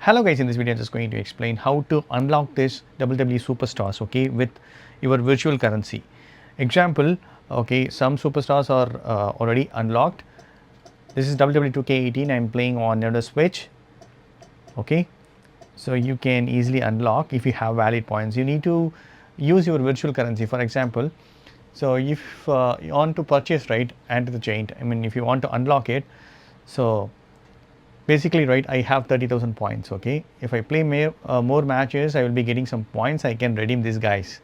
Hello guys, in this video I'm just going to explain how to unlock this WWE superstars, okay, with your virtual currency. Example, okay, some superstars are already unlocked. This is WWE 2K18. I'm playing on Nintendo Switch, okay. So you can easily unlock if you have valid points. You need to use your virtual currency. For example, so if you want to purchase, right, enter the chain. I mean, if you want to unlock it, so basically, right, I have 30,000 points, okay. If I play more matches, I will be getting some points. I can redeem these guys.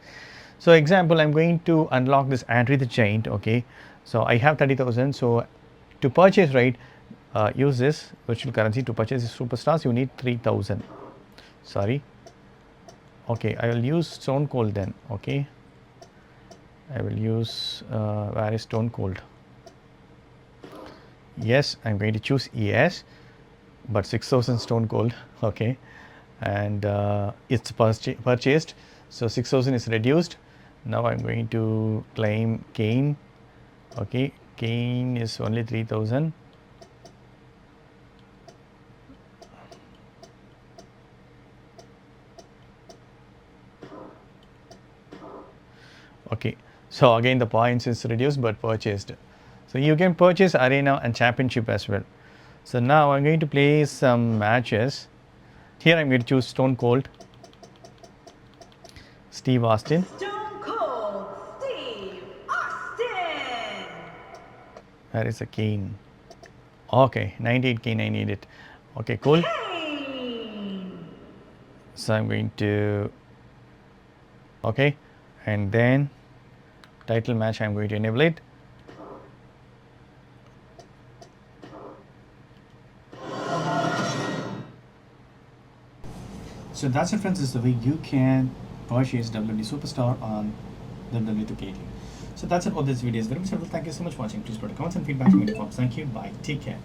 So example, I'm going to unlock this Andre the Giant, okay. So I have 30,000. So to purchase, right, use this virtual currency to purchase the superstars. You need 3,000. Sorry. Okay, I will use Stone Cold then, okay. I will use where is Stone Cold? Yes, I'm going to choose yes, but 6,000 Stone Cold, okay, and it's purchased, so 6,000 is reduced. Now I'm going to claim Kane, okay. Kane is only 3,000. Okay, so again the points is reduced but purchased. So you can purchase arena and championship as well. So now I'm going to play some matches. Here I'm going to choose Stone Cold Steve Austin. Stone Cold Steve Austin. Where is the Kane? Okay, 98 Kane, I need it. Okay, cool. Kane. So I'm going to, okay, and then title match, I'm going to enable it. So that's it, friends. This is the way you can purchase WWE Superstar on WWE 2K18. So that's it for this video. It's very much helpful. Thank you so much for watching. Please put comments and feedback in the comments. Thank you. Bye. Take care.